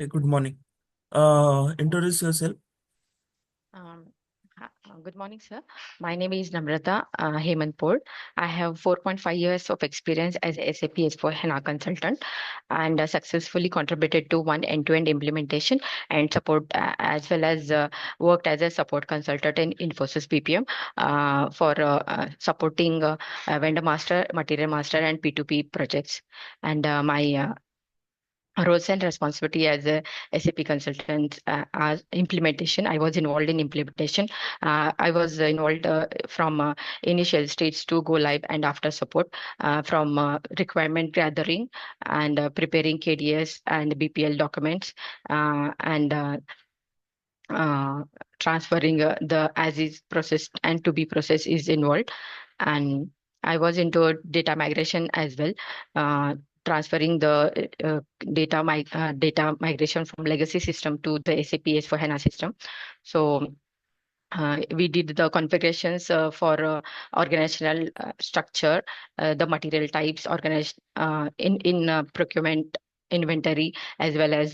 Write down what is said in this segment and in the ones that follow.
Hey, good morning. Introduce yourself. Um, Good morning, sir. My name is Namrata Hemantpur. I have 4.5 years of experience as SAP S4 HANA consultant and successfully contributed to one end-to-end implementation and support as well as worked as a support consultant in Infosys BPM for supporting vendor master, material master, and P2P projects. And my roles and responsibility as a SAP consultant as implementation. I was involved in implementation. I was involved from initial stage to go live and after support, from requirement gathering and preparing KDS and BPL documents, and uh, transferring the as is process and to be process is involved. And I was into data migration as well, uh, transferring the data migration from legacy system to the SAP S for HANA system. So we did the configurations for organizational structure, the material types, organized in procurement, inventory, as well as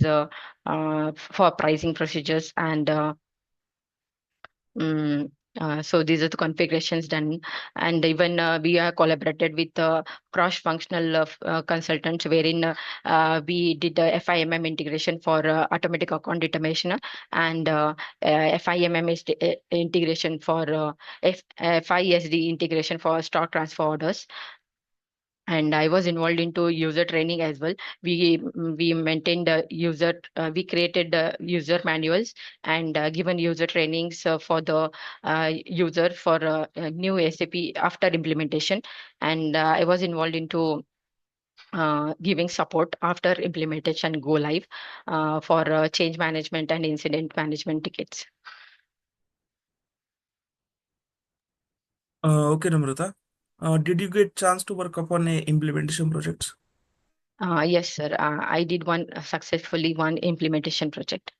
for pricing procedures and Mm, so these are the configurations done, and even we have collaborated with cross-functional consultants, wherein we did the FIMM integration for automatic account determination and FIMM is integration for FISD integration for stock transfer orders. And I was involved into user training as well. We maintained the user, we created the user manuals and given user trainings for the user for new SAP after implementation. And I was involved into giving support after implementation go live for change management and incident management tickets. Okay, Namrata. Did you get chance to work upon a implementation projects? Yes, sir. I did one implementation project.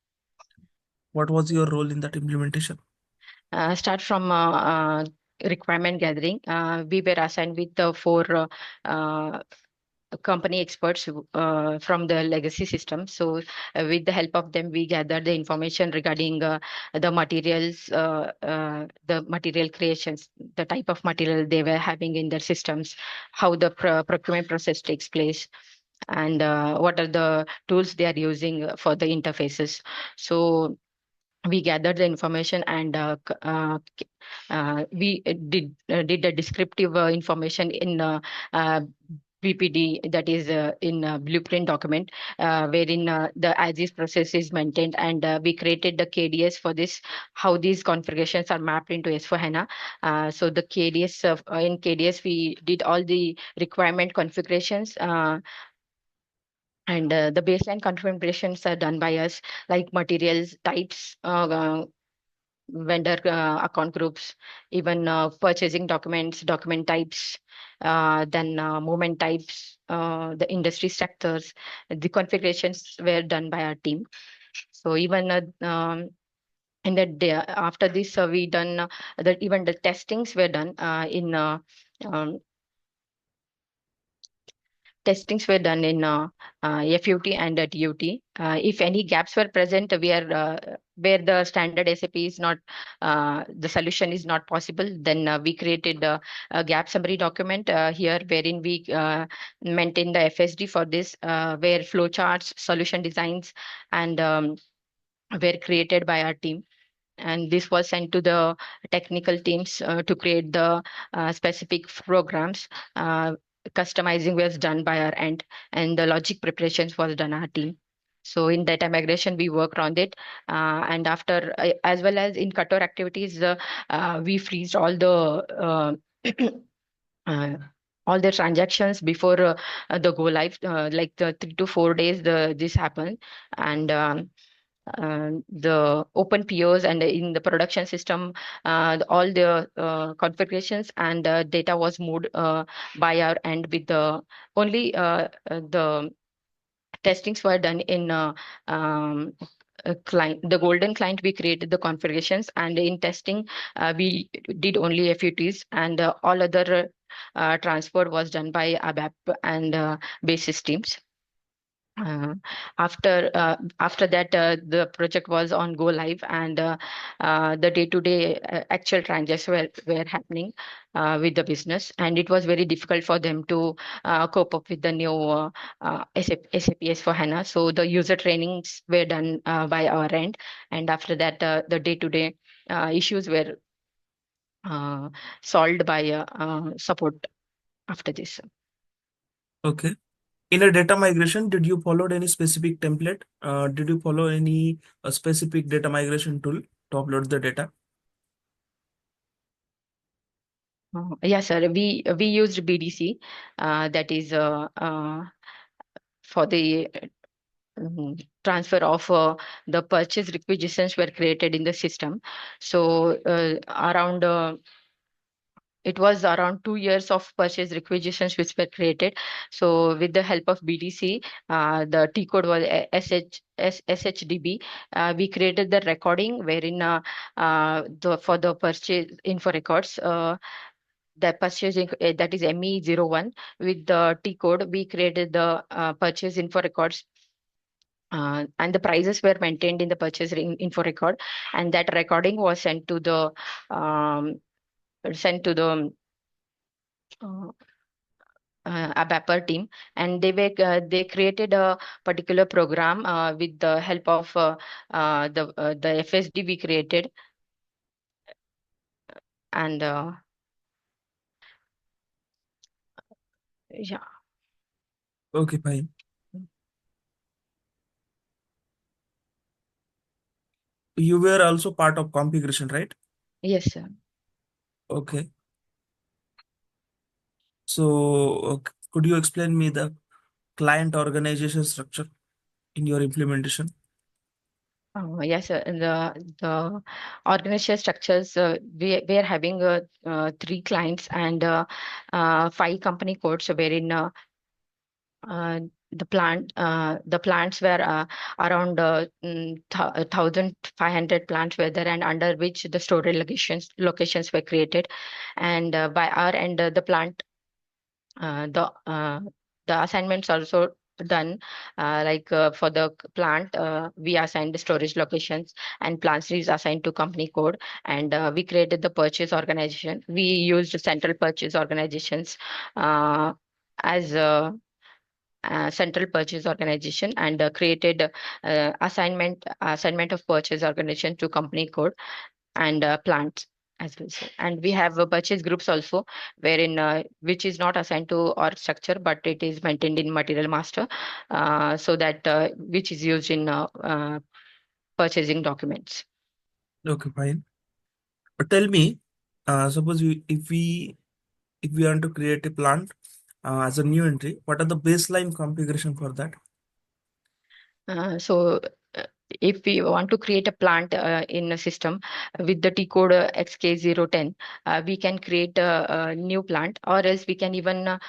What was your role in that implementation? Start from requirement gathering. We were assigned with the four uh, company experts from the legacy system. So, with the help of them, we gathered the information regarding the materials, the material creations, the type of material they were having in their systems, how the procurement process takes place, and what are the tools they are using for the interfaces. So we gathered the information and we did the descriptive information in BPD, that is in blueprint document, wherein the as is process is maintained, and we created the KDS for this, how these configurations are mapped into S4HANA. So the KDS in KDS we did all the requirement configurations. And the baseline configurations are done by us, like materials types, vendor account groups, even purchasing documents, document types, then movement types, the industry sectors. The configurations were done by our team. So even in the day after this, we done that even the testings were done in um, testings were done in FUT and TUT. If any gaps were present, where the standard SAP is not, the solution is not possible, then we created a gap summary document here, wherein we maintain the FSD for this, where flowcharts, solution designs, and were created by our team. And this was sent to the technical teams to create the specific programs. Customizing was done by our end, and the logic preparations was done our team. So in data migration, we worked on it, and after as well as in cutover activities, we freezed uh, all the transactions before the go live, like the 3 to 4 days. This happened, and the open POs and in the production system, all the configurations and data was moved by our end with the testings were done in a client, the golden client. We created the configurations, and in testing we did only FUTs, and all other transport was done by ABAP and basis teams. uh, after that, the project was on go live, and the day to day actual transactions were happening with the business, and it was very difficult for them to cope up with the new SAP S for HANA. So the user trainings were done by our end, and after that, the day to day issues were uh, solved by support after this. Okay. In a data migration, did you follow any specific template? Did you follow any specific data migration tool to upload the data? Yes, sir. We used BDC, that is for the transfer of the purchase requisitions were created in the system. So around it was around 2 years of purchase requisitions which were created. So with the help of BDC, the T code was SHDB. We created the recording wherein for the purchase info records. The purchasing that is ME01 with the T code, we created the purchase info records, and the prices were maintained in the purchase info record, and that recording was um, sent to the uh, ABAPer team, and they created a particular program with the help of the FSD we created, and yeah. Okay, fine. You were also part of configuration, right? Yes, sir. Okay. So, could you explain me the client organization structure in your implementation? Yes, sir. And the organizational structures, we are having three clients and five company codes, wherein uh, the plants were around 1,500 plants were there, and under which the storage locations were created, and by our end, the plant uh, the uh, the assignments also done, for the plant, we assigned the storage locations, and plants is assigned to company code, and we created the purchase organization. We used central purchase organizations uh, as central purchase organization, and created assignment of purchase organization to company code and plants as well, sir. And we have purchase groups also, wherein which is not assigned to org structure, but it is maintained in material master, so that which is used in purchasing documents. Okay, fine. But tell me, suppose if we want to create a plant as a new entry, what are the baseline configuration for that? So uh, if we want to create a plant in a system with the T code XK010, we can create a new plant, or else we can even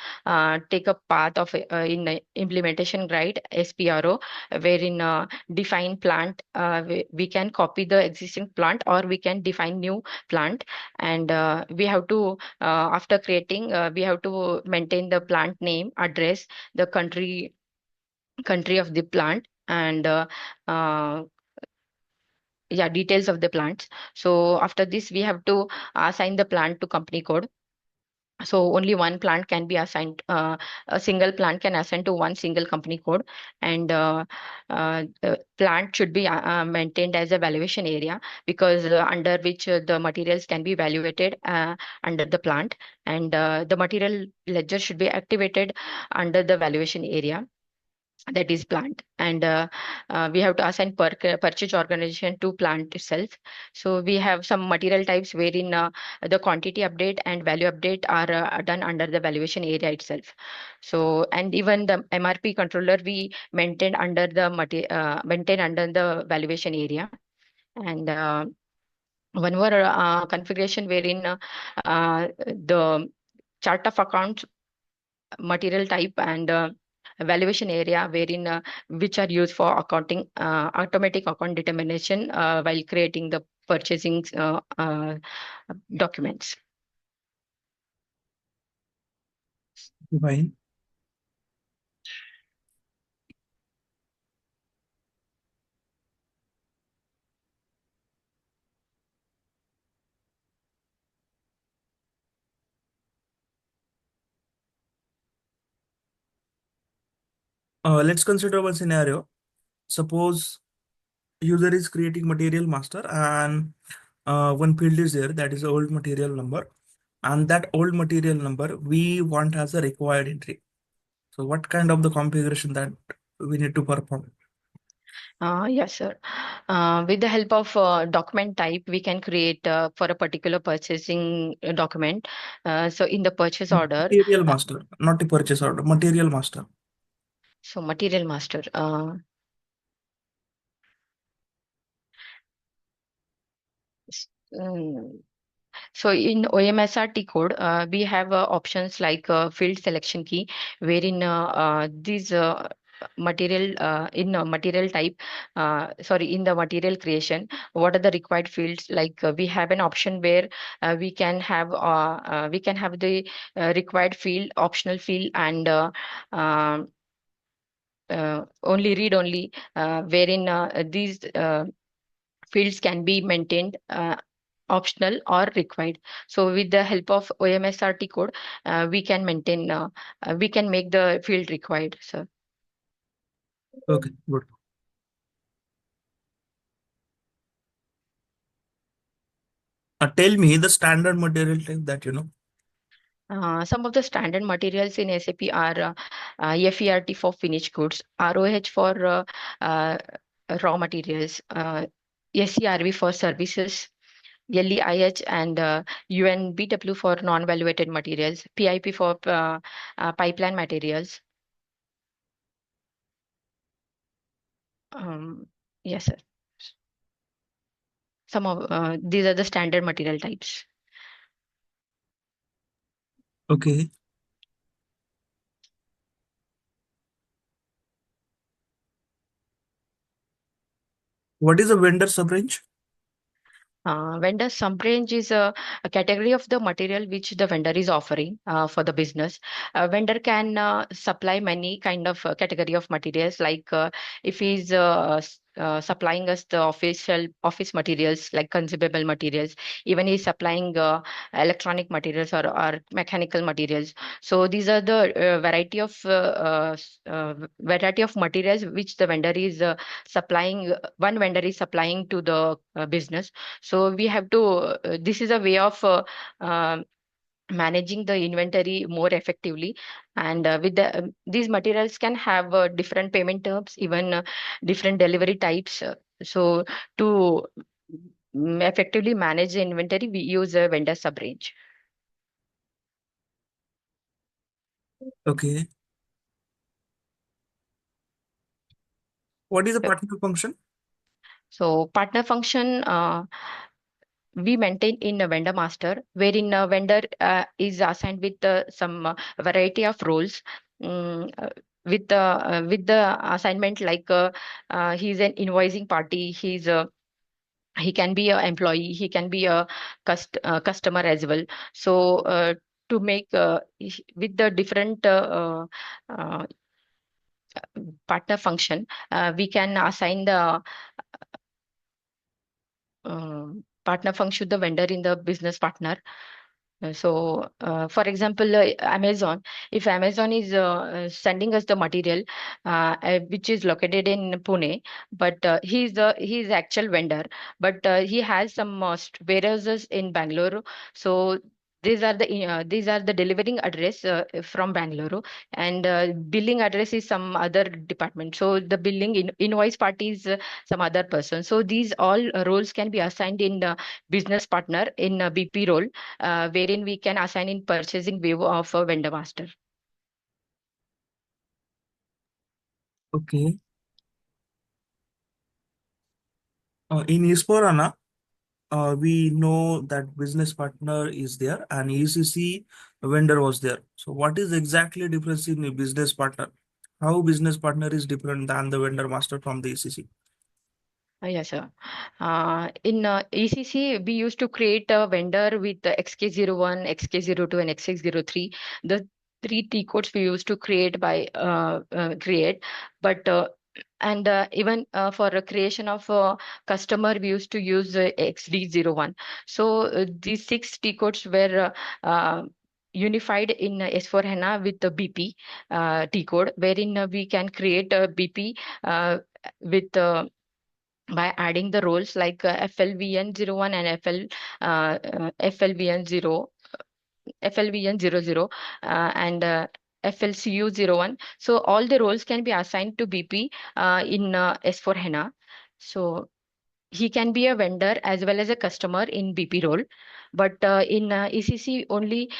take a path of in implementation guide SPRO, wherein define plant. We can copy the existing plant, or we can define new plant, and we have to after creating, we have to maintain the plant name, address, the country of the plant, and uh, yeah, details of the plants. So after this, we have to assign the plant to company code. So only one plant can be assigned, a single plant can assign to one single company code, and the plant should be maintained as a valuation area, because under which the materials can be evaluated under the plant, and the material ledger should be activated under the valuation area, that is plant, and we have to assign purchase organization to plant itself. So we have some material types wherein the quantity update and value update are done under the valuation area itself. So, and even the MRP controller we maintain under the valuation area, and one more configuration wherein the chart of accounts, material type, and valuation area, wherein which are used for accounting automatic account determination while creating the purchasing documents. Fine. Let's consider one scenario. Suppose user is creating material master and one field is there, that is old material number, and that old material number we want as a required entry. So what kind of the configuration that we need to perform? Yes, sir. With the help of document type, we can create for a particular purchasing document. So in the purchase order, Material master, not the purchase order, material master. so material master. S- mm, So in OMSRT code, we have options like field selection key, wherein these material in material type, sorry, in the material creation, what are the required fields? Like we have an option where we can have the required field, optional field, and um only read only, wherein these fields can be maintained optional or required. So with the help of OMSRT code, we can make the field required. So Okay, good. Tell me the standard material type that you know. some of the standard materials in SAP are FERT for finished goods, ROH for uh, raw materials, SERV for services, LEIH and UNBW for non-valuated materials, PIP for pipeline materials. Um, yes, sir. Some of these are the standard material types. Okay. What is a vendor subrange? Vendor sub-range is a category of the material which the vendor is offering for the business. A vendor can supply many kind of category of materials, like if he's supplying us the office materials like consumable materials, even he's supplying electronic materials or mechanical materials. So these are the variety of materials which the vendor is supplying. One vendor is supplying to the business. So we have to, this is a way of managing the inventory more effectively. And with these materials can have different payment terms, even different delivery types. So to effectively manage the inventory, we use a vendor sub-range. Okay. What is a Uh, partner function? So partner function, we maintain in a vendor master, wherein a vendor is assigned with some variety of roles. Mm, with the assignment, like he's an invoicing party, he can be an employee, he can be a customer as well. So to make with the different partner function, we can assign the partner function the vendor in the business partner. So, for example, Amazon, if Amazon is sending us the material which is located in Pune, but he is actual vendor, but he has some warehouses in Bangalore. So these are the delivering address from Bangalore, and billing address is some other department. So the billing invoice party is some other person. So these all roles can be assigned in the business partner in a BP role, wherein we can assign in purchasing view of a vendor master. Okay. In Isporana, we know that business partner is there and ECC vendor was there. So what is exactly difference in a business partner? How business partner is different than the vendor master from the ECC? Yes, sir. In ECC, we used to create a vendor with the XK01, XK02, and XK03. The three T codes we used to create create, but and even for a creation of a customer, we used to use XD01. So these six T codes were unified in S4 HANA with the BP T code, wherein we can create a BP with by adding the roles like FLVN01 and FLVN0, FLVN00, and FLCU01. So all the roles can be assigned to BP in S4 HANA. So he can be a vendor as well as a customer in BP role, but in ECC only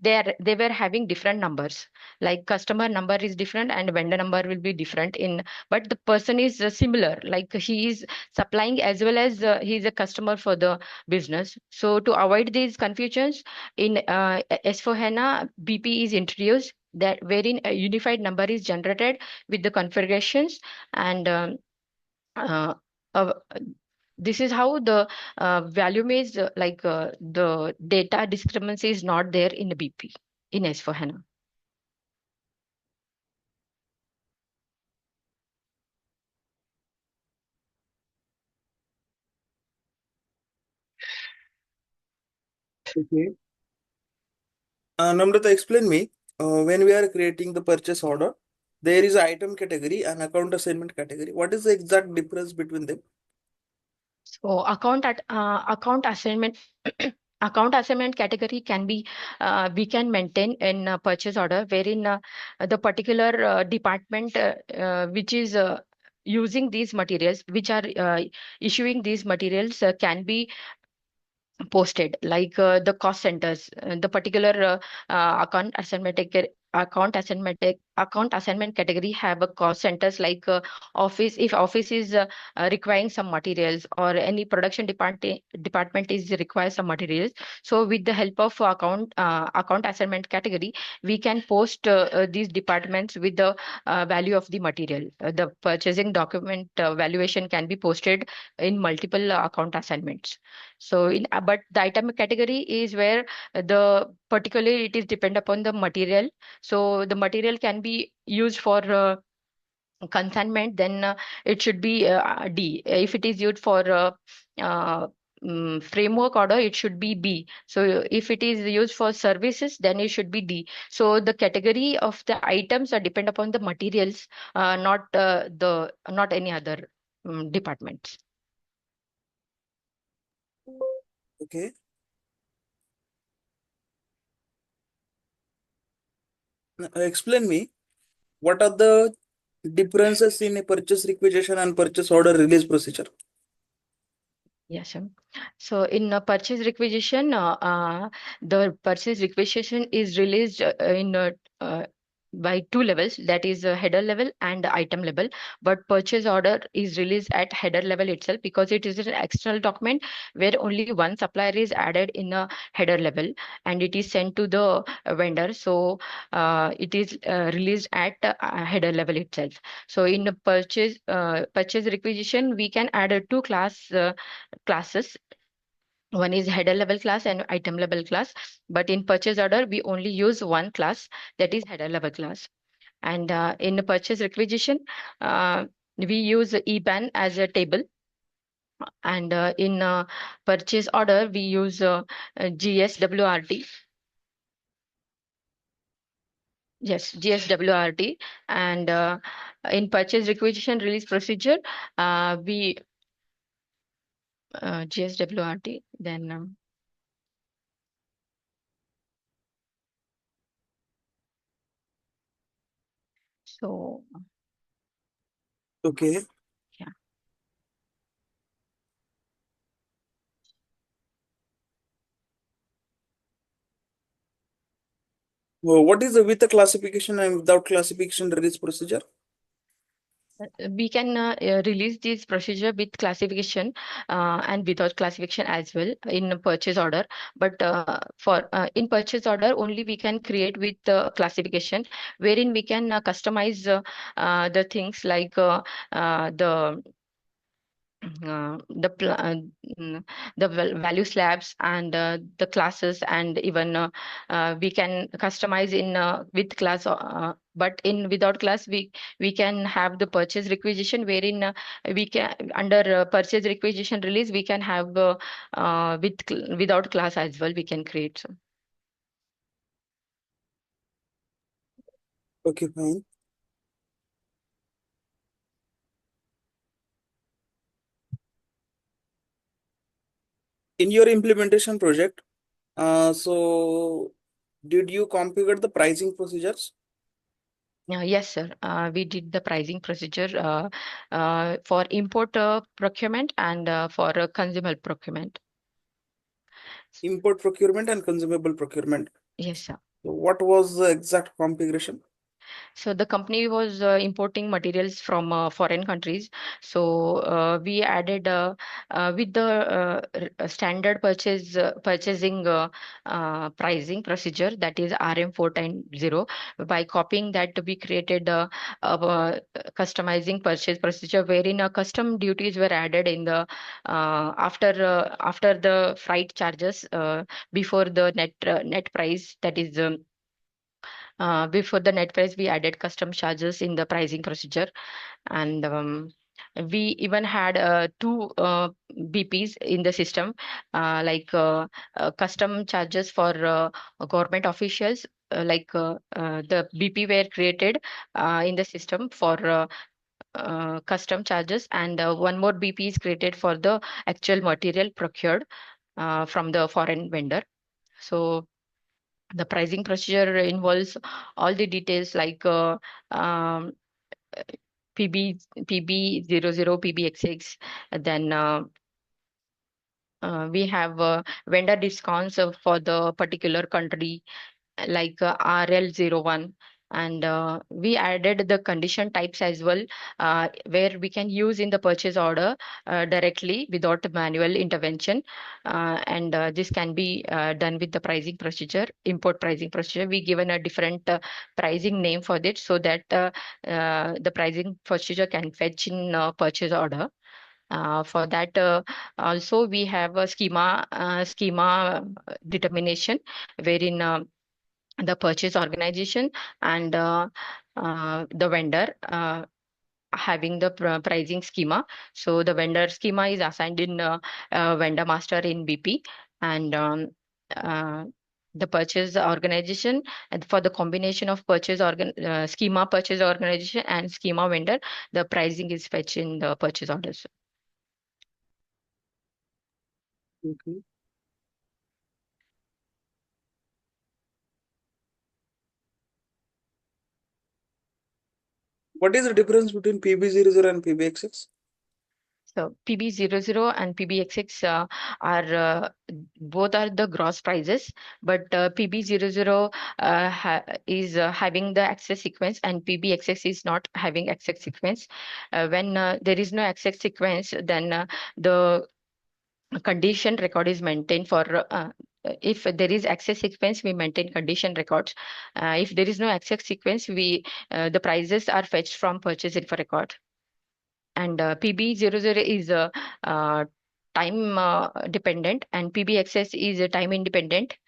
they were having different numbers. Like customer number is different and vendor number will be different in, but the person is similar. Like he is supplying as well as he is a customer for the business. So to avoid these confusions, in S4 HANA BP is introduced that wherein a unified number is generated with the configurations and uh, uh, this is how the value means the data discrepancy is not there in the BP in S4HANA. Okay. Namrata, explain me. When we are creating the purchase order, there is item category and account assignment category. What is the exact difference between them? So account assignment account assignment category can be we can maintain in purchase order wherein the particular department which is using these materials which are issuing these materials can be posted like the cost centers, the particular account assignment category have a cost centers like office. If office is requiring some materials or any production department is requires some materials, so with the help of account assignment category we can post these departments with the value of the material. The purchasing document valuation can be posted in multiple account assignments. So in but the item category is where the particularly it is depend upon the material. So the material can be used for consignment, then it should be D. If it is used for uh, framework order, it should be B. So if it is used for services, then it should be D. So the category of the items are depend upon the materials, not any other departments. Okay. Explain me what are the differences in a purchase requisition and purchase order release procedure? Yes, sir. So in a purchase requisition, the purchase requisition is released by two levels, that is header level and item level. But purchase order is released at header level itself because it is an external document where only one supplier is added in a header level and it is sent to the vendor. So it is released at header level itself. So in a purchase requisition, we can add two classes. One is header level class and item level class, but in purchase order we only use one class, that is header level class. And in the purchase requisition we use EBAN as a table, and in purchase order we use GSWRT. Yes, GSWRT. And in purchase requisition release procedure we GSWRT, then so Okay. yeah. What is the with the classification and without classification release procedure? We can release this procedure with classification and without classification as well in purchase order. But for in purchase order only we can create with classification, wherein we can customize the things like the the value slabs and the classes, and even we can customize in with class, but in without class we can have the purchase requisition, wherein we can under purchase requisition release we can have without class as well we can create. So Okay, fine. In your implementation project, so did you configure the pricing procedures? Yes, sir. We did the pricing procedure for import procurement and for consumable procurement. Import procurement and consumable procurement. Yes, sir. So what was the exact configuration? So the company was importing materials from foreign countries. So we added with the standard purchasing pricing procedure, that is RM 410. By copying that, we created customizing purchase procedure wherein custom duties were added in the after the freight charges before the net price, that is. Before the net price, we added custom charges in the pricing procedure, and we even had two BPs in the system, custom charges for government officials. The BP were created in the system for custom charges, and one more BP is created for the actual material procured from the foreign vendor. So the pricing procedure involves all the details like um, PB, PB00, PBXX. Then we have vendor discounts for the particular country, like RL01. And we added the condition types as well, where we can use in the purchase order directly without manual intervention. And this can be done with the pricing procedure, import pricing procedure. We given a different pricing name for it, so that the pricing procedure can fetch in purchase order. For that, also we have a schema determination, wherein the purchase organization and the vendor having the pricing schema. So the vendor schema is assigned in vendor master in BP, and uh, the purchase organization, and for the combination of schema purchase organization and schema vendor, the pricing is fetched in the purchase orders. Okay. What is the difference between PB00 and PBXX? So PB00 and PBXX are both are the gross prices, but PB00 is having the access sequence, and PBXX is not having access sequence. When there is no access sequence, then the condition record is maintained for. If there is access sequence, we maintain condition records. If there is no access sequence, we the prices are fetched from purchase info record. And PB00 is uh, time dependent, and PBXS is time independent.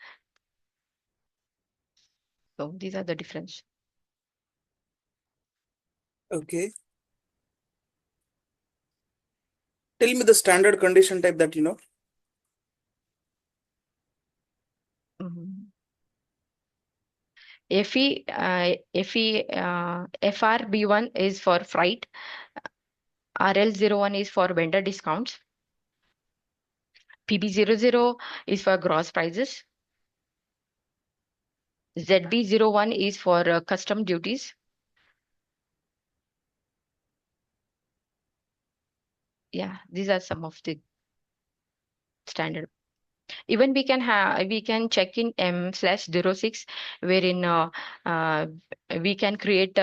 So these are the difference. Okay. Tell me the standard condition type that you know. Mhm. FRB1 is for freight, RL01 is for vendor discounts, PB00 is for gross prices, ZB01 is for custom duties. Yeah, these are some of the standard. Even we can check in M/06, wherein uh, we can create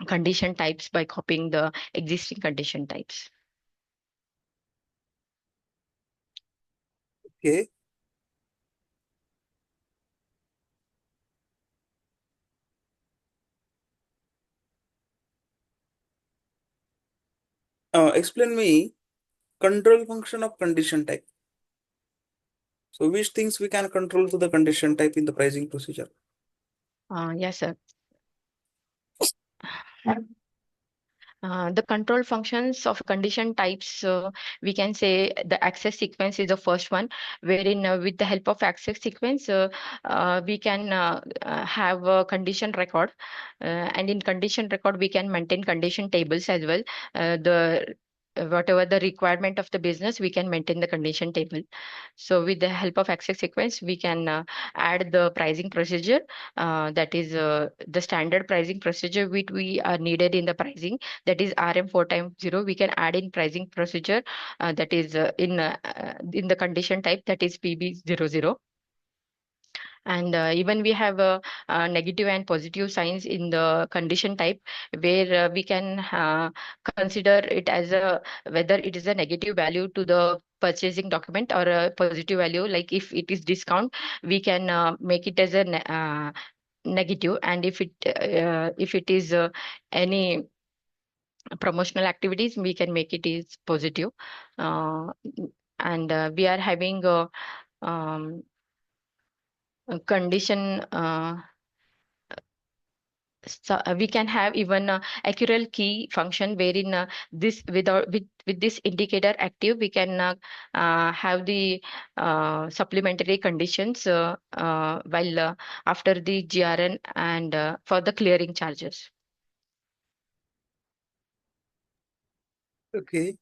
condition types by copying the existing condition types. Okay. Explain me control function of condition type. So which things we can control to the condition type in the pricing procedure? Yes, sir. The control functions of condition types, we can say the access sequence is the first one, wherein with the help of access sequence, we can have a condition record, and in condition record, we can maintain condition tables as well. The Whatever the requirement of the business, we can maintain the condition table. So with the help of access sequence, we can add the pricing procedure, that is the standard pricing procedure which we are needed in the pricing, that is RM 4 times 0. We can add in pricing procedure, that is in the condition type, that is PB00. And even we have negative and positive signs in the condition type, where we can consider it as a whether it is a negative value to the purchasing document or a positive value. Like if it is discount, we can make it as a negative, and if it is any promotional activities, we can make it is positive. uh, and we are having um, a condition, we can have even a accurate key function, wherein this with this indicator active, we can have the supplementary conditions while after the GRN and for the clearing charges. Okay.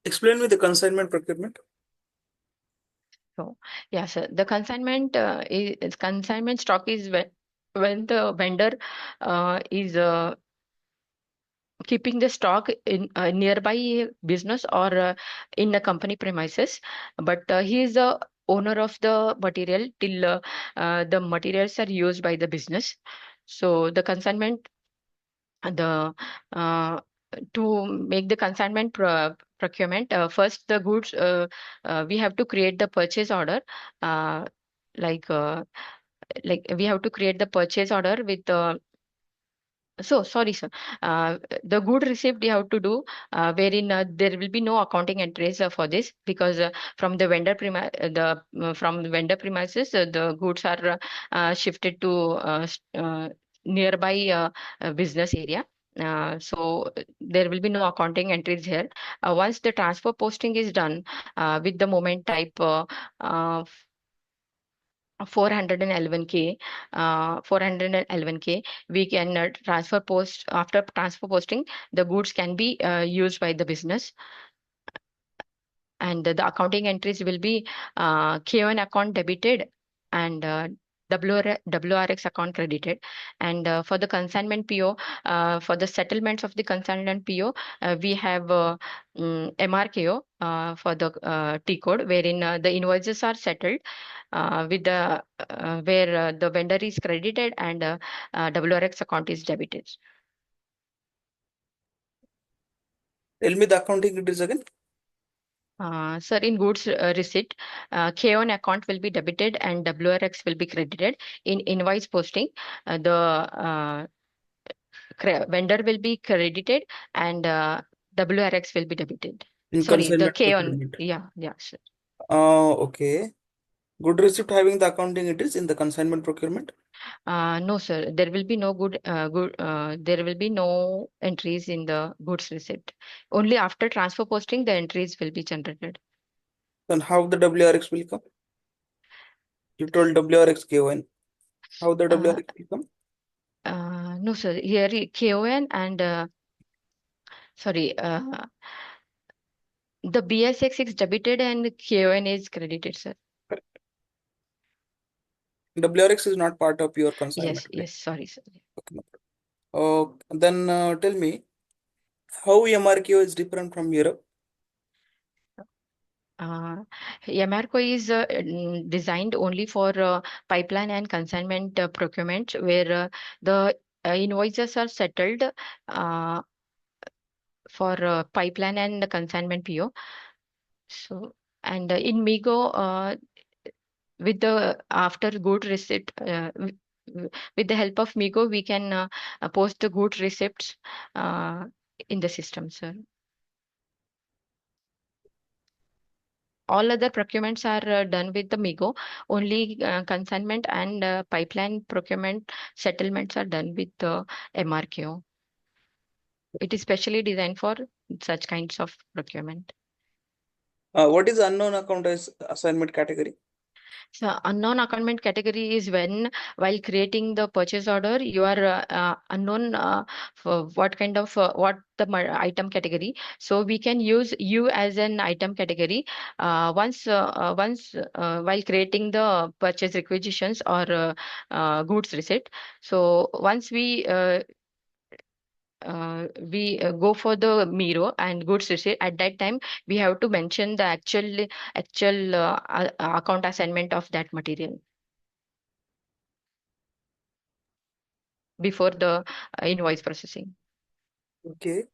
Explain me the consignment procurement. So, yeah, sir. The consignment consignment stock is when the vendor is keeping the stock in a nearby business or in a company premises, but he is the owner of the material till the materials are used by the business. So the consignment, the to make the consignment procurement, first the goods, we have to create the purchase order, uh, like uh, like we have to create the purchase order with so sorry, sir. The good receipt you have to do, wherein there will be no accounting entries for this, because from the from the vendor premises, the goods are shifted to nearby business area. So there will be no accounting entries here. Once the transfer posting is done with the moment type uh, 411K, 411K, we can transfer post after transfer posting, the goods can be used by the business, and the accounting entries will be K1 account debited and WRX account credited. And for the consignment PO, for the settlements of the consignment PO, we have MRKO for the T code, wherein the invoices are settled with the where the vendor is credited and WRX account is debited. Tell me the accounting details again. Sir, in goods receipt, K1 account will be debited and WRX will be credited. In invoice posting, the vendor will be credited and WRX will be debited. In Sorry, the consignment K1. procurement. Yeah, sir. Okay. Good receipt having the accounting it is in the consignment procurement. No, sir. There will be no there will be no entries in the goods receipt. Only after transfer posting, the entries will be generated. Then how the WRX will come? You told WRX K1. How the Uh, WRX will come? no, sir. Here, KON and sorry, the BSX is debited and KON is credited, sir. WRX is not part of your Yes, consignment, right? yes. Sorry, sir. Okay, no problem. Then tell me how MRQ is different from Europe. Yamarco is designed only for pipeline and consignment procurement, where the invoices are settled uh, for pipeline and the consignment PO. So, and in Migo, with the after good receipt, with the help of Migo, we can post the good receipts uh, in the system, sir. all other procurements are done with the MIGO. Only consignment and pipeline procurement settlements are done with the MRKO. It is specially designed for such kinds of procurement. What is unknown account as assignment category? So unknown accountment category is when while creating the purchase order, you are unknown for what kind of what the item category. So we can use you as an item category once while creating the purchase requisitions or goods receipt. So once we go for the Miro and goods receipt, at that time we have to mention the actual account assignment of that material before the invoice processing. Okay.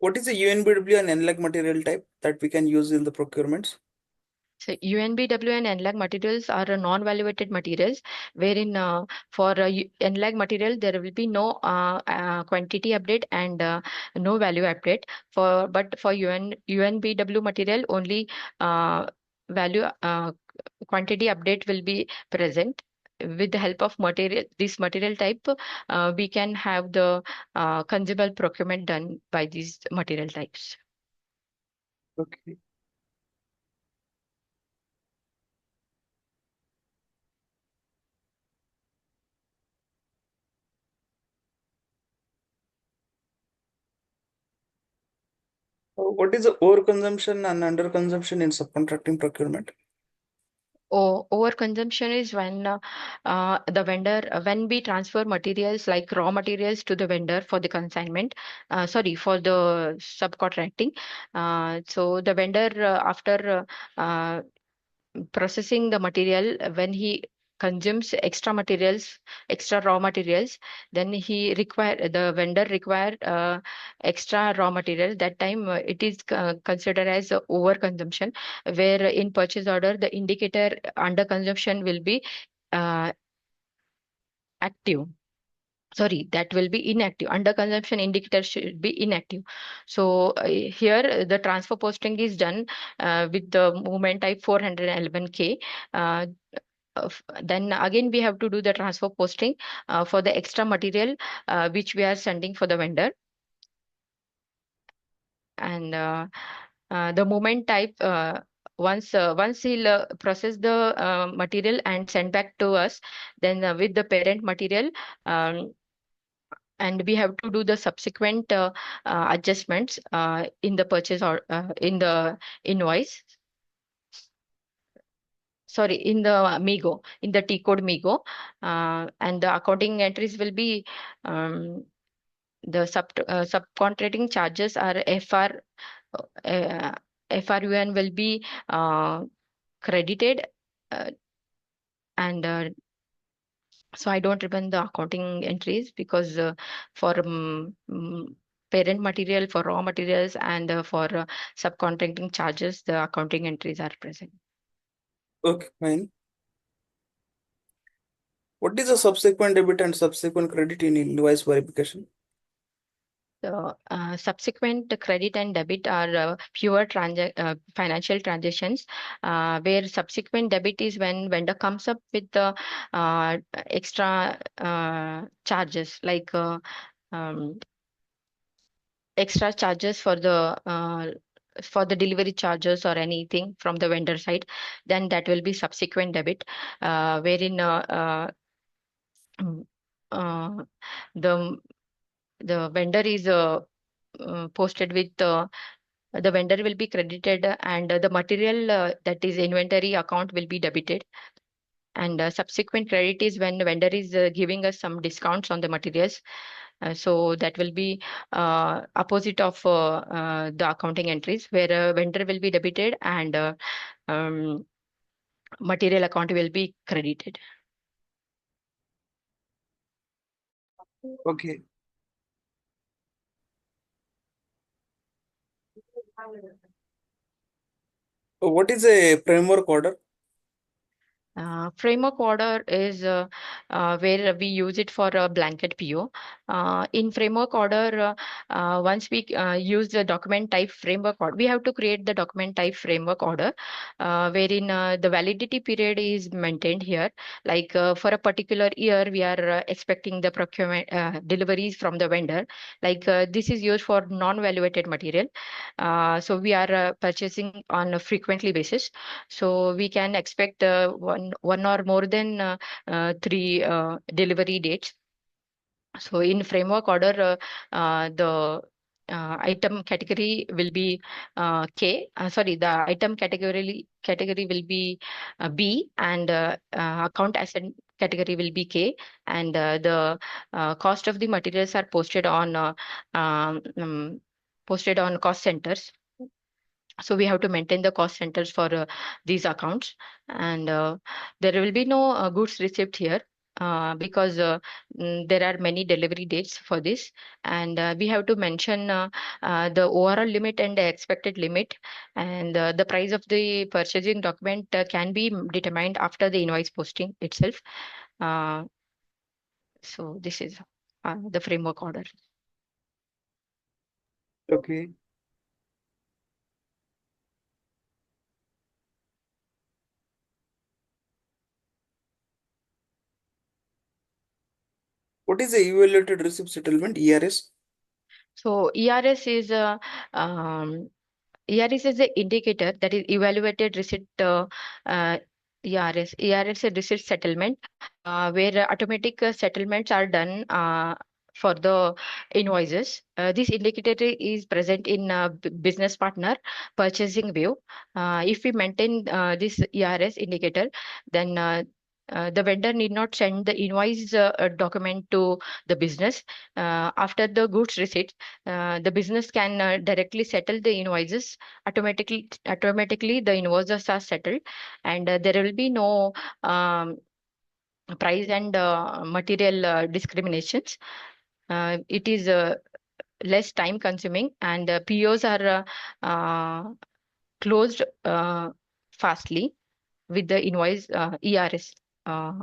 What is the UNBW and NLAG material type that we can use in the procurements? So UNBW and NLAG materials are non-valuated materials, wherein for NLAG material there will be no quantity update and no value update. But for UNBW material only value quantity update will be present. With the help of this material type, we can have the consumable procurement done by these material types. Okay. What is the overconsumption and underconsumption in subcontracting procurement? Overconsumption is when the vendor, when we transfer materials like raw materials to the vendor for the consignment, for the subcontracting. So the vendor, after processing the material, when he consumes extra materials, extra raw materials, then the vendor require extra raw material. That time it is considered as overconsumption, where in purchase order the indicator under consumption will be uh, active. Sorry, that will be inactive. Under consumption indicator should be inactive. So here the transfer posting is done with the movement type 411K. Then again we have to do the transfer posting for the extra material which we are sending for the vendor. And the movement type, once he'll process the material and send back to us, then with the parent material, and we have to do the subsequent adjustments in the purchase or in the invoice. Sorry, in the MIGO, in the T code MIGO, and the accounting entries will be the subcontracting charges are uh, FRUN will be credited, and so I don't remember the accounting entries because for parent material, for raw materials, and for subcontracting charges, the accounting entries are present. Okay, fine. What is the subsequent debit and subsequent credit in invoice verification? So, subsequent credit and debit are pure financial transactions, where subsequent debit is when vendor comes up with the extra charges, like extra charges for the delivery charges or anything from the vendor side. Then that will be subsequent debit, wherein mm, uh, the vendor is posted with the vendor will be credited, and the material that is inventory account will be debited. And subsequent credit is when the vendor is giving us some discounts on the materials. So that will be opposite of the accounting entries, where vendor will be debited and um, material account will be credited. Okay. What is a framework order? Framework order is where we use it for a blanket PO. In framework order, once we use the document type framework order, we have to create the document type framework order, wherein the validity period is maintained here. Like for a particular year, we are expecting the procurement deliveries from the vendor. Like this is used for non-valuated material. So we are purchasing on a frequently basis. So we can expect one or more than three delivery dates. So in framework order, the item category will be K. Sorry, the item category will be B, and account asset category will be K, and the cost of the materials are um, um, posted on cost centers. So we have to maintain the cost centers for these accounts, and there will be no goods receipt here, because there are many delivery dates for this, and we have to mention the overall limit and the expected limit, and the price of the purchasing document can be determined after the invoice posting itself. uh, so this is the framework order. Okay. What is the evaluated receipt settlement, ERS? So ERS is ERS is the indicator, that is evaluated receipt. Uh, ERS is receipt settlement, where automatic settlements are done for the invoices. This indicator is present in business partner purchasing view. If we maintain this ERS indicator, then the vendor need not send the invoice document to the business. After the goods receipt, the business can directly settle the invoices automatically. The invoices are settled, and there will be no price and material discriminations. It is less time consuming, and POs are closed fastly with the invoice ERS uh,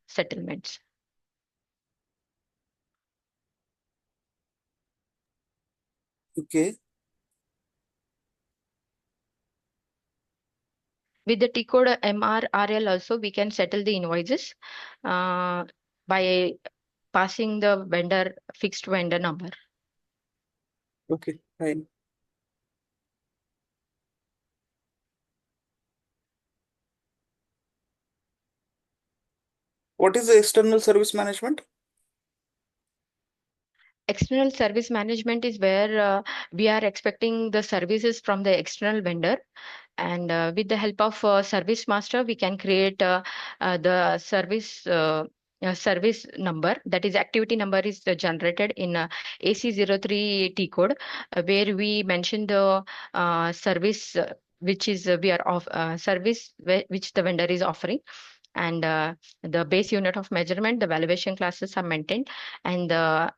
settlements. Okay. With the T code MRRL also, we can settle the invoices by passing the vendor fixed vendor number. Okay, fine. What is the external service management? External service management is where we are expecting the services from the external vendor, and with the help of service master, we can create the service number, that is activity number is generated in AC03 T code, where we mention the service which is we are of service which the vendor is offering, and the base unit of measurement, the valuation classes are maintained, and the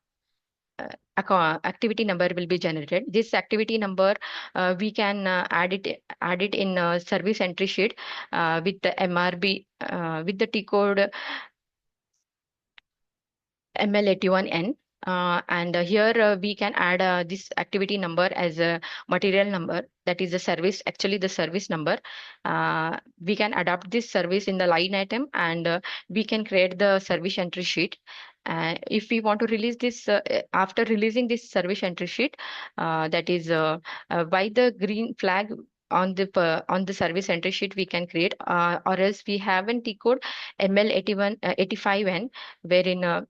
activity number will be generated. This activity number we can add it in service entry sheet with the MRB with the T code ML81N. And here we can add this activity number as a material number, that is the service, actually the service number. We can adapt this service in the line item, and we can create the service entry sheet. If we want to release this, after releasing this service entry sheet, that is by the green flag on the service entry sheet we can create, or else we have an T code ML81 85N, wherein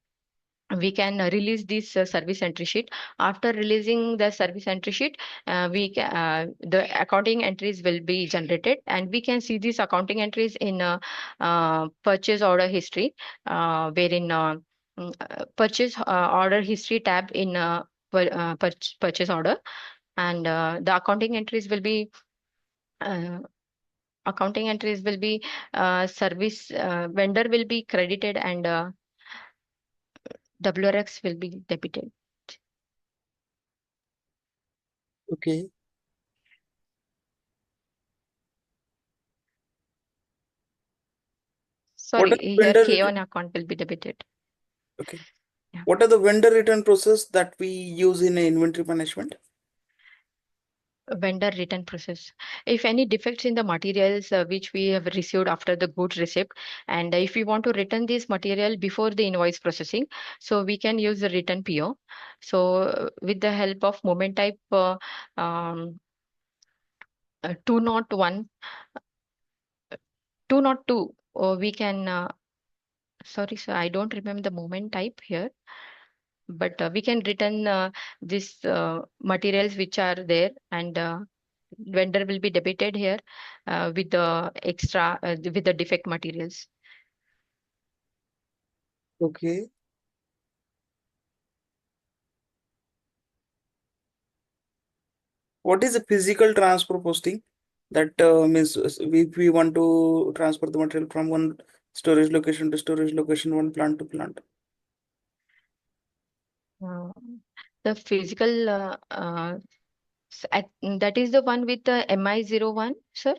we can release this service entry sheet. After releasing the service entry sheet, the accounting entries will be generated, and we can see these accounting entries in purchase order history, wherein purchase order history tab in purchase order, and the uh, accounting entries will be service vendor will be credited, and WRX will be debited. Okay. What Sorry, are the here vendor K on return? account will be debited. Okay. Yeah. What are the vendor return process that we use in inventory management? Vendor return process. If any defects in the materials which we have received after the goods receipt, and if we want to return this material before the invoice processing, so we can use the return PO. So with the help of moment type um, 201, 202, we can. Sorry, sir, I don't remember the moment type here, but we can return this materials which are there, and vendor will be debited here with the extra with the defect materials. Okay. What is a physical transfer posting? That means if we want to transfer the material from one storage location to storage location, one plant to plant. Uh, the physical that is the one with the MI01, sir.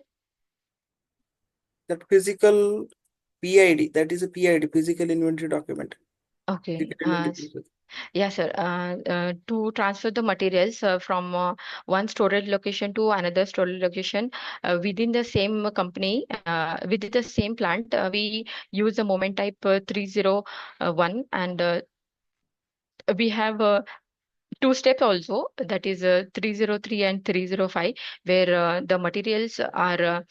That physical PID, that is a PID, physical inventory document. Okay. Physical inventory process. Yes, sir. To transfer the materials from one storage location to another storage location within the same company, within the same plant, we use the moment type 301, and we have two steps also, that is 303 and 305, where the materials are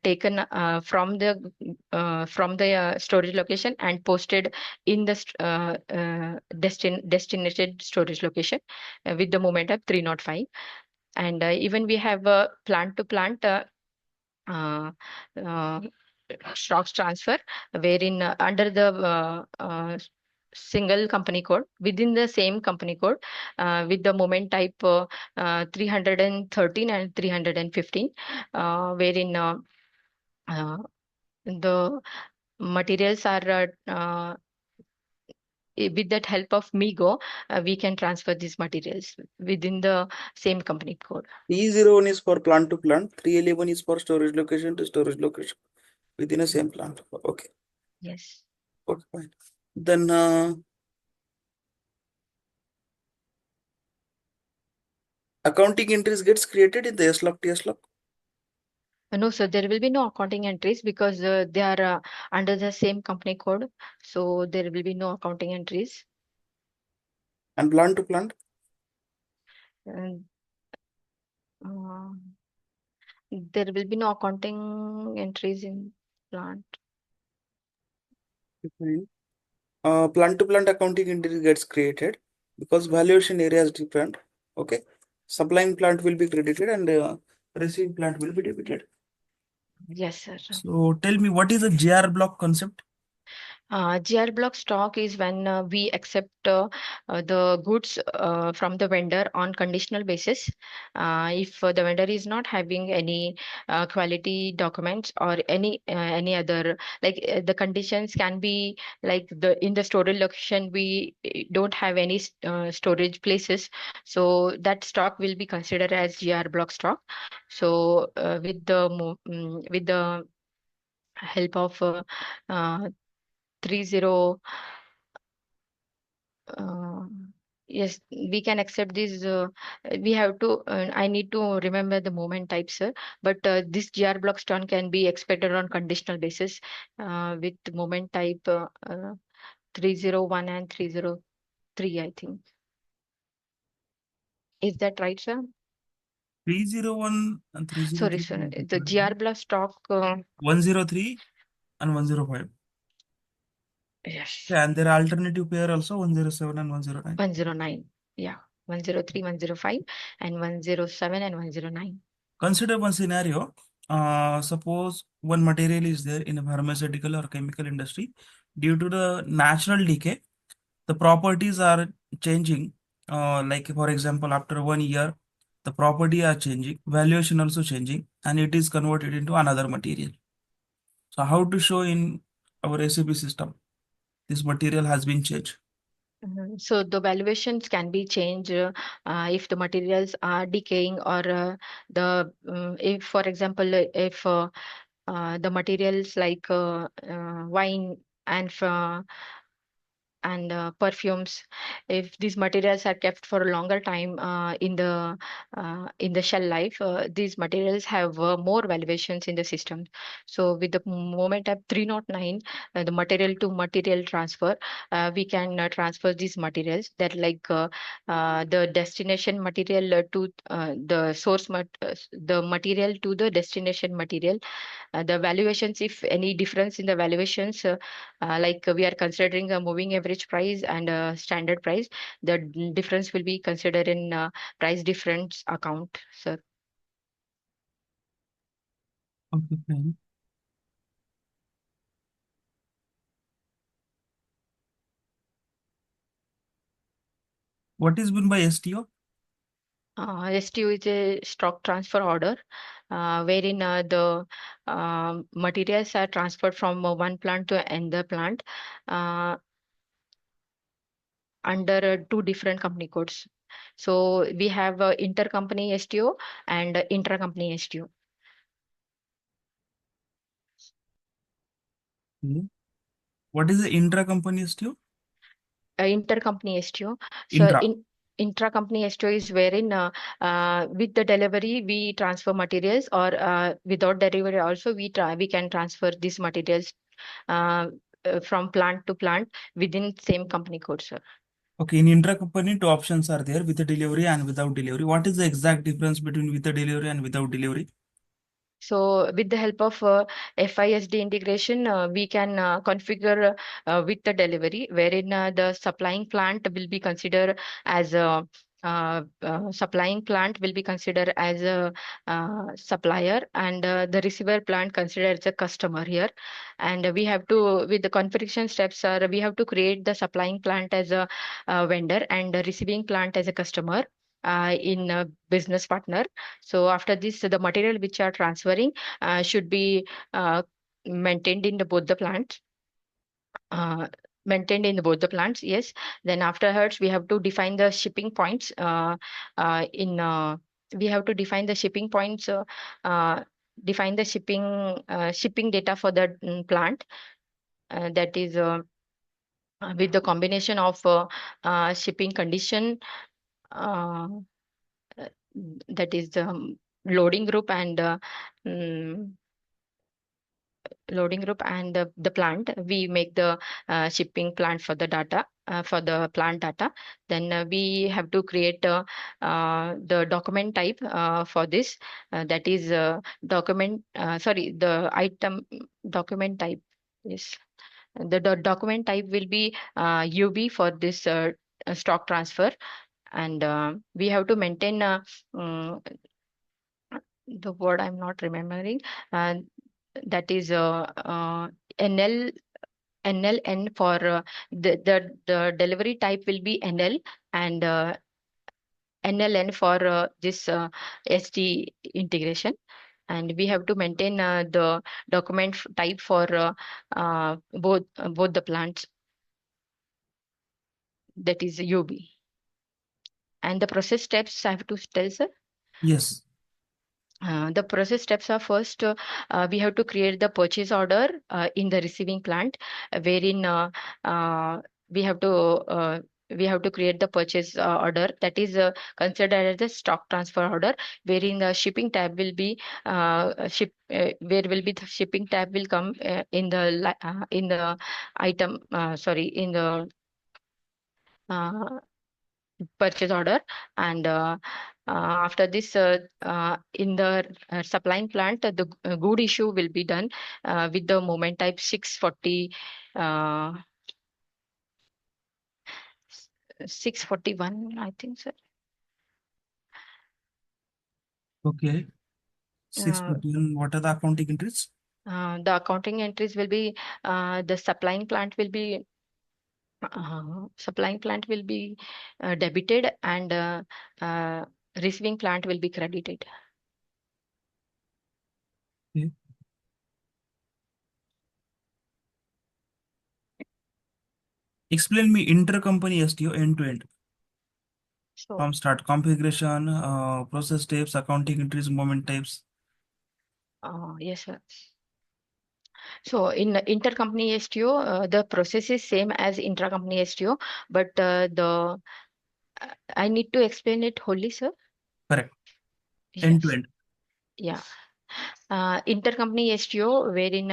taken from the storage location and posted in the destinated storage location with the moment of 305. And even we have plant to plant uh, uh, stocks transfer, wherein under the single company code within the same company code with the moment type 313 and 315, wherein uh, the materials are with that help of Migo, we can transfer these materials within the same company code. E01 is for plant to plant, 311 is for storage location to storage location within a same plant. Okay. Yes. Okay, fine. Then accounting entries gets created in the S-log, TS-log. No, sir, there will be no accounting entries because they are under the same company code. So there will be no accounting entries. And plant to plant. And uh, there will be no accounting entries in plant. Fine. Plant to plant accounting entry gets created because valuation area is different. Okay. Supplying plant will be credited and receiving plant will be debited. Yes, sir. So tell me, what is a GR block concept? GR block stock is when we accept the goods from the vendor on conditional basis. If the vendor is not having any quality documents or any other, like the conditions can be like the in the storage location we don't have any storage places, so that stock will be considered as GR block stock. So with the help of uh, 30 uh, yes, we can accept this we have to I need to remember the moment type, sir, but this GR block stone can be expected on conditional basis with moment type 301 and 303, I think. Is that right, sir? 301 and Sorry, 303. sir, the GR block stock 103 and 105. yes, Yeah, and there are alternative pair also 107 and 109. 109, yeah, 103, 105, and 107 and 109. Consider one scenario. Suppose one material is there in a pharmaceutical or chemical industry. Due to the natural decay, the properties are changing. Like for example, after 1 year, the property are changing, valuation also changing, and it is converted into another material. So how to show in our SAP system this material has been changed? So the valuations can be changed if the materials are decaying or if, for example, if the materials like wine and perfumes. If these materials are kept for a longer time in the shell life, these materials have more valuations in the system. So with the moment of 309, the material to material transfer, we can transfer these materials that like the destination material to the the material to the destination material. The valuations, if any difference in the valuations, like we are considering a moving average price and a standard price, the difference will be considered in price difference account, sir. Okay, fine. What is meant by STO? STU is a stock transfer order, wherein the materials are transferred from one plant to another plant under two different company codes. So we have intercompany STO and intracompany STO. Okay. What is the intra-company STO? Intercompany STO. So Intra. in intra-company STO is wherein with the delivery we transfer materials, or without delivery also we can transfer these materials uh, from plant to plant within same company code, sir. Okay, in intra-company, two options are there, with the delivery and without delivery. What is the exact difference between with the delivery and without delivery? So with the help of FISD integration, we can configure with the delivery, wherein the supplying plant will be considered as a supplying plant will be considered as a supplier, and the receiver plant considered as a customer here. And we have to, with the configuration steps, are we have to create the supplying plant as a vendor and the receiving plant as a customer in a business partner. So after this, the material which are transferring should be maintained in both the plants. Uh, Maintained in both the plants, yes. Then afterwards, we have to define the shipping points. We have to define the shipping points. Define the shipping data for the plant. That is with the combination of shipping condition. Uh, that is the loading group and mm, loading group and the plant. We make the shipping plant for the data, for the plant data. Then we have to create the document type for this. That is the item document type. Yes, the document type will be UB for this stock transfer. And we have to maintain mm, the word I'm not remembering. Uh, that is NL NLN for the delivery type will be NL, and NLN for this SD integration. And we have to maintain the document type for both the plants. That is UB. And the process steps I have to tell, sir. Yes. The process steps are first, we have to create the purchase order in the receiving plant, wherein uh, we have to uh, we have to create the purchase order, that is considered as the stock transfer order, wherein the shipping tab will be where will be the shipping tab will come in the item, sorry, in the uh, purchase order. And after this, in the supplying plant, the good issue will be done with the moment type 640, uh, 641, I think, sir. Okay. Uh, 641. What are the accounting entries? the accounting entries will be the supplying plant will be debited, and uh, receiving plant will be credited. Okay. Explain me intercompany STO end to end. So From start configuration, process steps, accounting entries, moment types. yes, sir. So in intercompany STO, the process is same as intracompany STO, but I need to explain it wholly, sir. Correct. End to Yes. end. Yeah. Intercompany STO, wherein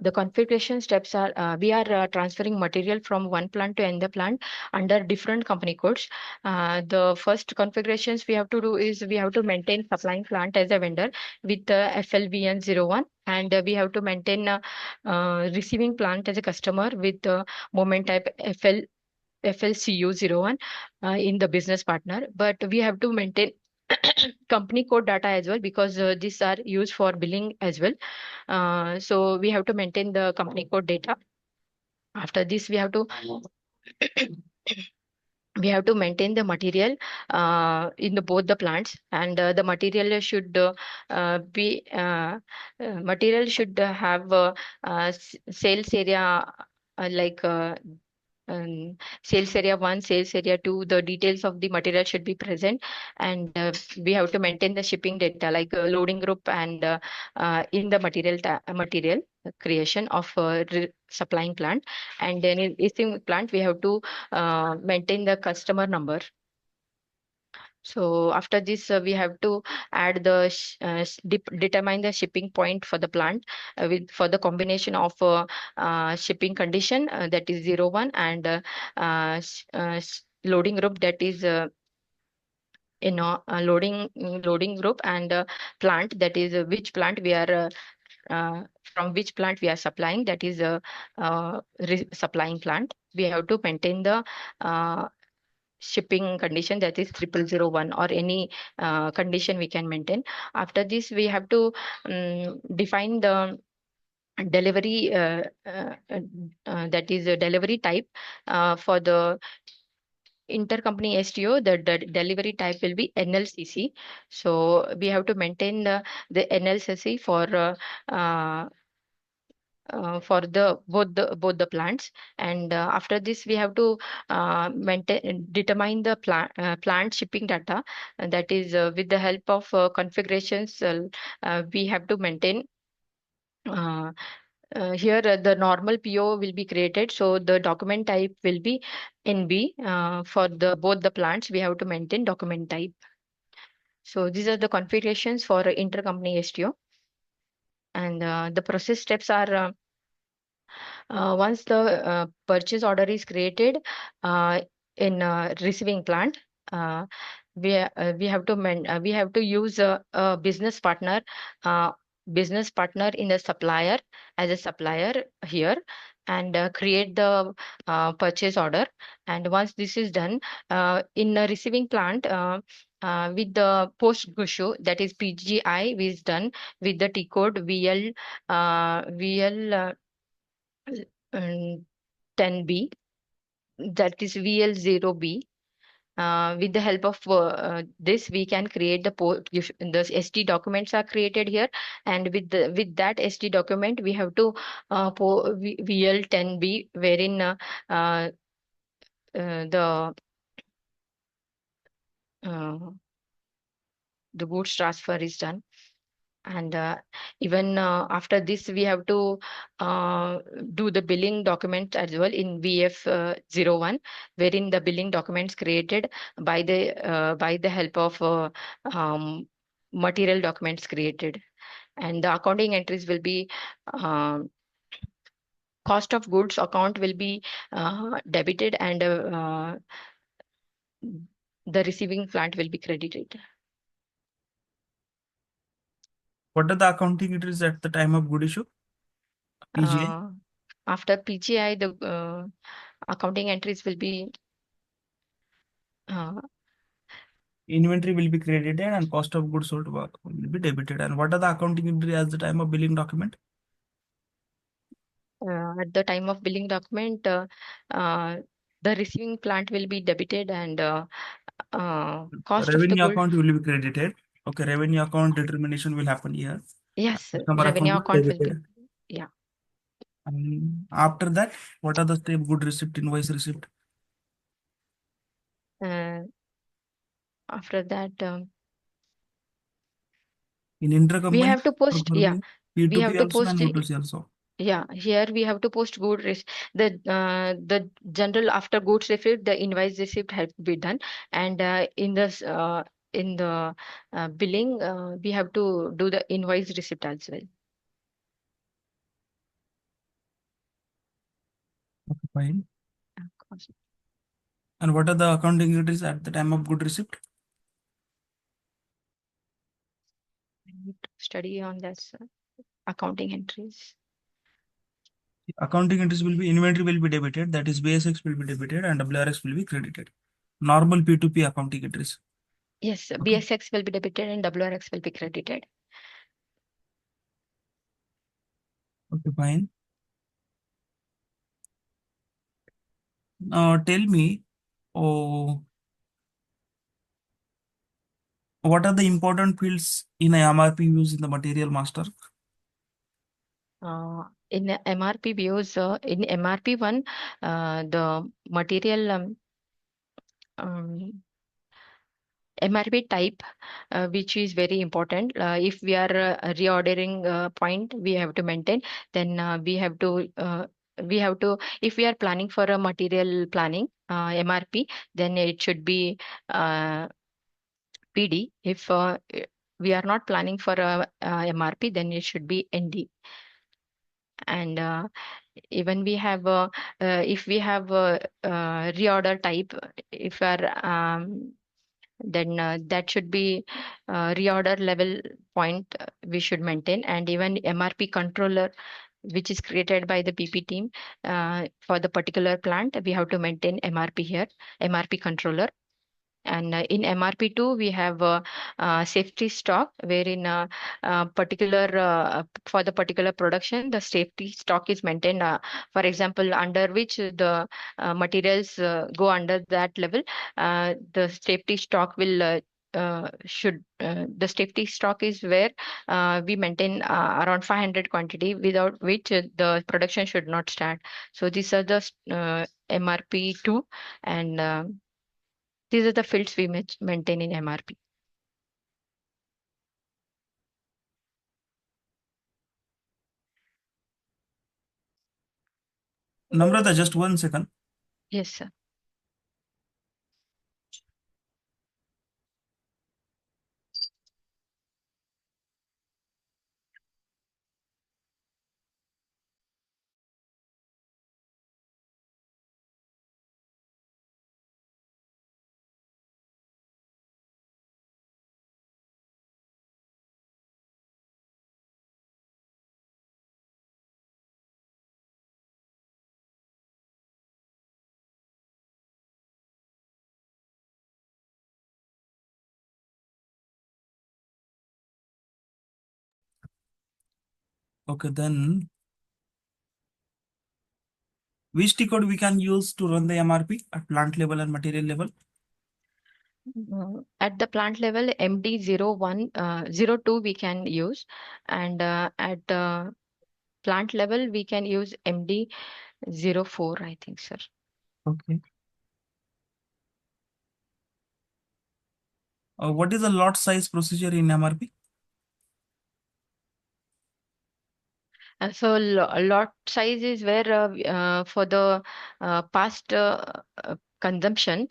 the configuration steps are we are transferring material from one plant to another plant under different company codes. The first configurations we have to do is we have to maintain supplying plant as a vendor with FLVN01, and we have to maintain receiving plant as a customer with moment type FLCU01 in the business partner. But we have to maintain company code data as well, because these are used for billing as well. So we have to maintain the company code data. After this, we have to maintain the material in both the plants, and the material should be material should have sales area like sales area 1, sales area 2. The details of the material should be present, and we have to maintain the shipping data like loading group, and in the material creation of supplying plant. And then in receiving plant, we have to maintain the customer number. So after this, we have to add the determine the shipping point for the plant for the combination of shipping condition, that is 01, and loading group, that is loading group, and plant, that is which plant we are from which plant we are supplying, that is supplying plant. We have to maintain the shipping condition, that is 0001, or any condition we can maintain. After this, we have to define the delivery that is a delivery type for the intercompany STO. The delivery type will be NLCC. So we have to maintain the NLCC for the both the plants. And after this, we have to determine the plant shipping data, that is with the help of configurations. We have to maintain here the normal PO will be created, so the document type will be NB. For the both the plants, we have to maintain document type. So these are the configurations for intercompany STO. And the process steps are once the purchase order is created in receiving plant, we have to we have to use a business partner in the supplier as a supplier here, and create the purchase order. And once this is done in a receiving plant, with the post issue, that is PGI is done with the T code VL 10B, that is VL0B. With the help of this, we can create the ST documents are created here, and with that ST document, we have to VL10B, wherein the goods transfer is done. And even after this, we have to do the billing document as well in VF01, wherein the billing documents created by the help of material documents created. And the accounting entries will be cost of goods account will be debited, and the receiving plant will be credited. What are the accounting entries at the time of good issue? PGI? After PGI, the accounting entries will be Inventory will be credited and cost of goods sold will be debited. And what are the accounting entry at the time of billing document? at the time of billing document, the receiving plant will be debited, and cost of the Revenue good. account will be credited. Okay, revenue account determination will happen here. Yes, Customer revenue account account will be. debited. Yeah. And after that, what are the step? Good receipt, invoice receipt. After that, In intercompany, we have to post. Yeah, we P2P have to also post and the. O2C also. Yeah, here we have to post the general after goods receipt, the invoice receipt has to be done, and in the billing, we have to do the invoice receipt as well. Okay, fine. Cost. And what are the accounting entries at the time of good receipt? I need to study on this accounting entries. Accounting entries will be inventory will be debited, that is BSX will be debited and WRX will be credited. Normal P2P accounting entries. Yes, Okay. BSX will be debited and WRX will be credited. Okay, fine. Tell me, oh, what are the important fields in a MRP used in the material master? In MRP views, in MRP one, the material um, MRP type, which is very important. If we are reordering point, we have to maintain. Then we have to, if we are planning for a material planning MRP, then it should be PD. If we are not planning for a MRP, then it should be ND. And even we have if we have reorder type, if we are then that should be reorder level point we should maintain. And even MRP controller, which is created by the PP team for the particular plant, we have to maintain MRP here, MRP controller. And in MRP2, we have safety stock, wherein particular for the particular production, the safety stock is maintained. For example, under which the materials go under that level, the safety stock will should the safety stock is where we maintain around 500 quantity, without which the production should not start. So these are the MRP2, and these are the fields we maintain in MRP. Namrata, just 1 second. Yes, sir. Okay, then which T code we can use to run the MRP at plant level and material level? At the plant level, MD01, 02 we can use, and at plant level we can use MD04, I think, sir. Okay. What is the lot size procedure in MRP? So lot size is where for the past consumption,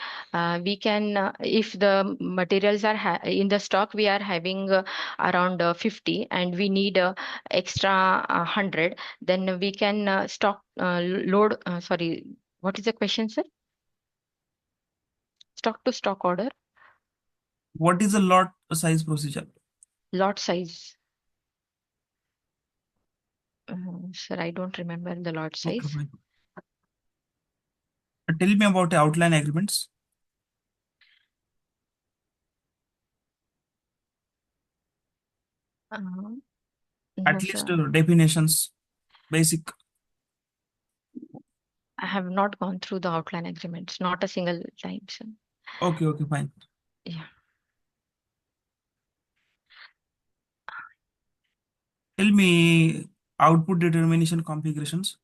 we can if the materials are in the stock, we are having around 50, and we need extra 100, then we can stock load. Sorry, what is the question, sir? Stock to stock order. What is the lot size procedure? Lot size. Sir, I don't remember the lot Okay, size. fine. Tell me about the outline agreements. Uh, At no, least sir. definitions, basic. I have not gone through the outline agreements, not a single time, sir. Okay, okay, fine. Yeah. Tell me output determination configurations.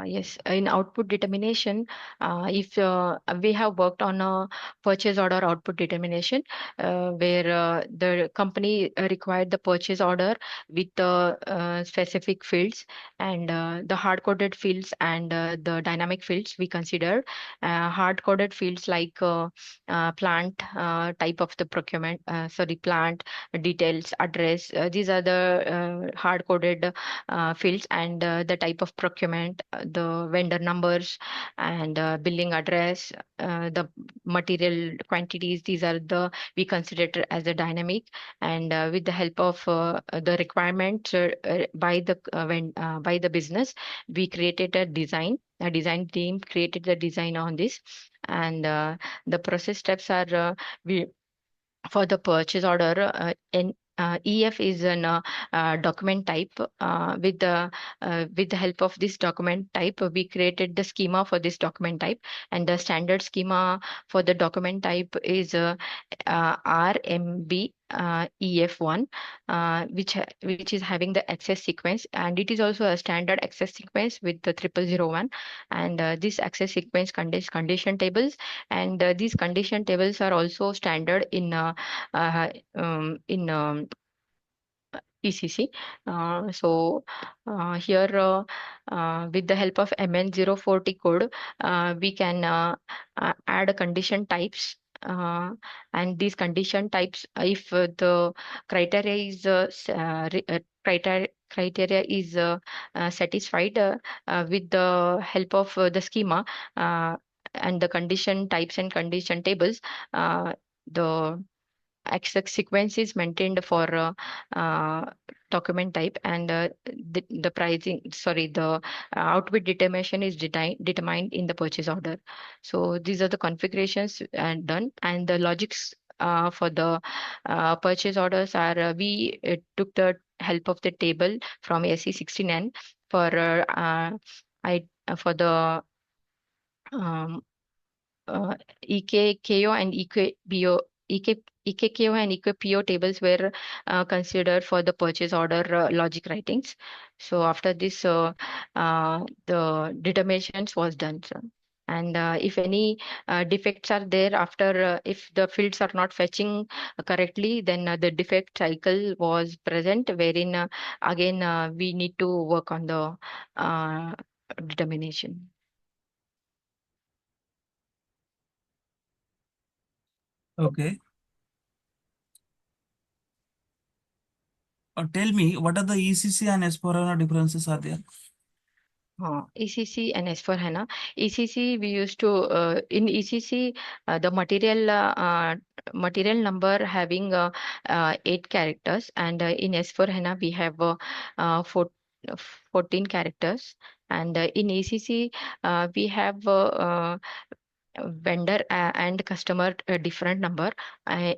Yes, in output determination, if we have worked on a purchase order output determination, where the company required the purchase order with the specific fields and the hard-coded fields and the dynamic fields we consider. Hard-coded fields like plant type of the procurement, sorry, plant details, address. These are the hard-coded fields, and the type of procurement, the vendor numbers, and billing address, the material quantities. These are the we consider it as a dynamic, and with the help of the requirement by the business, we created a design. A design team created the design on this, and the process steps are we for the purchase order. EF is an document type. With the help of this document type, we created the schema for this document type, and the standard schema for the document type is RMB EF1, which is having the access sequence, and it is also a standard access sequence with the 0001. And this access sequence contains condition tables, and these condition tables are also standard in ECC. Here, with the help of MN040 code, we can add condition types. And these condition types, if the criteria is criteria is satisfied with the help of the schema and the condition types and condition tables, the access sequence is maintained for document type, and the pricing, sorry, the output determination is determined in the purchase order. So these are the configurations and done, and the logics for the purchase orders are we took the help of the table from SE69 for for the um, EKKO and EKBO. EKKO and EKPO tables were considered for the purchase order logic writings. So after this, the determinations was done, sir. And if any defects are there after, if the fields are not fetching correctly, then the defect cycle was present, wherein again we need to work on the determination. Okay. Tell me, what are the ECC and S4HANA differences are there? ECC and S4HANA. ECC, we used to in ECC the material number having 8 characters, and in S4HANA we have 14 characters, and in ECC we have vendor and customer different number.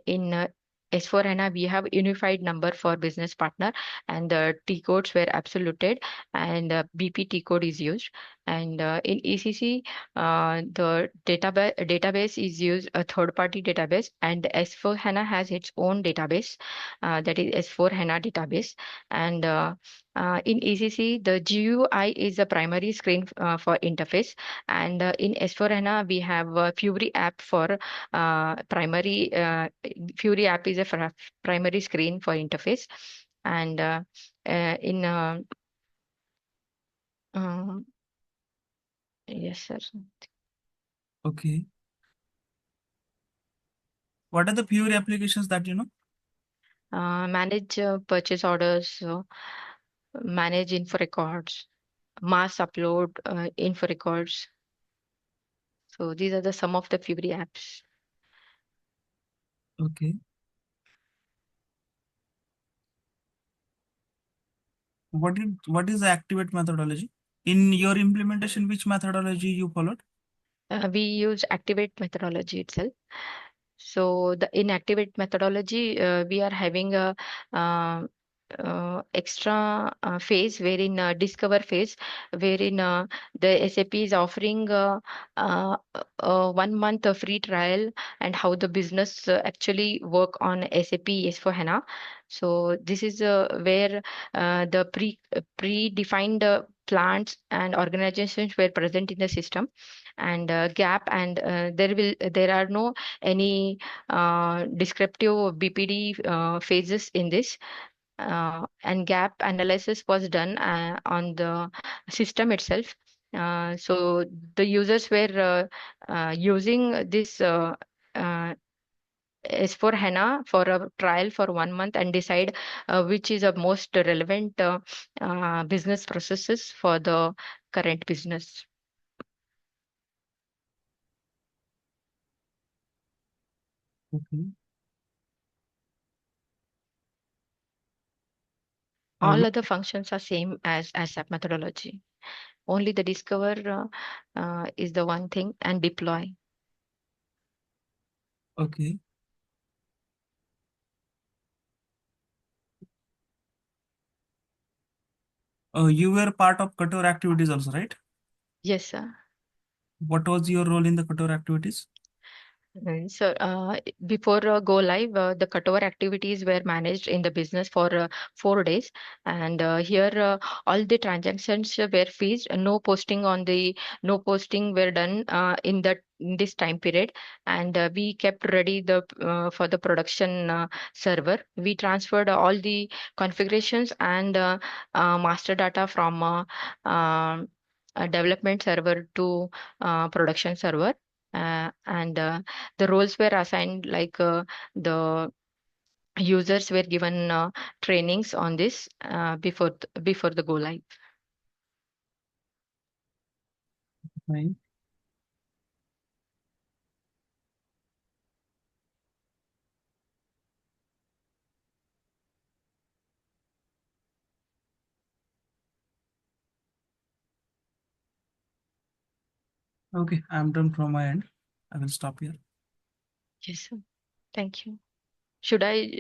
In S4HANA, we have unified number for business partner, and the T codes were absoluted, and BPT code is used. And in ECC, the database is used a third party database, and S4HANA has its own database, that is S4HANA database. And in ECC, the GUI is a primary screen for interface, and in S4HANA, we have Fury app for primary. Fury app is a primary screen for interface, and in um, yes, sir. Okay. What are the pure applications that you know? Manage purchase orders, manage info records, mass upload info records. So these are the some of the Fury apps. Okay. What is the activate methodology? In your implementation, which methodology you followed? We use activate methodology itself. So the in activate methodology, we are having a extra phase wherein discover phase, wherein the SAP is offering 1 month of free trial and how the business actually work on SAP S/4HANA. So this is where the predefined plants and organizations were present in the system, and gap, and there are no any descriptive BPD phases in this, and gap analysis was done on the system itself. So the users were using this S/4HANA for a trial for 1 month and decide which is the most relevant business processes for the current business. Okay. All other functions are same as SAP methodology. Only the discover is the one thing, and deploy. Okay. You were part of cutover activities also, right? Yes, sir. What was your role in the cutover activities? So, before go live, the cutover activities were managed in the business for 4 days, and here all the transactions were fees. No posting were done in this time period, and we kept ready the for the production server. We transferred all the configurations and master data from a development server to production server, and the roles were assigned like the users were given trainings on this before the go live. Fine. Okay, I'm done from my end. I will stop here. Yes, sir. Thank you. Should I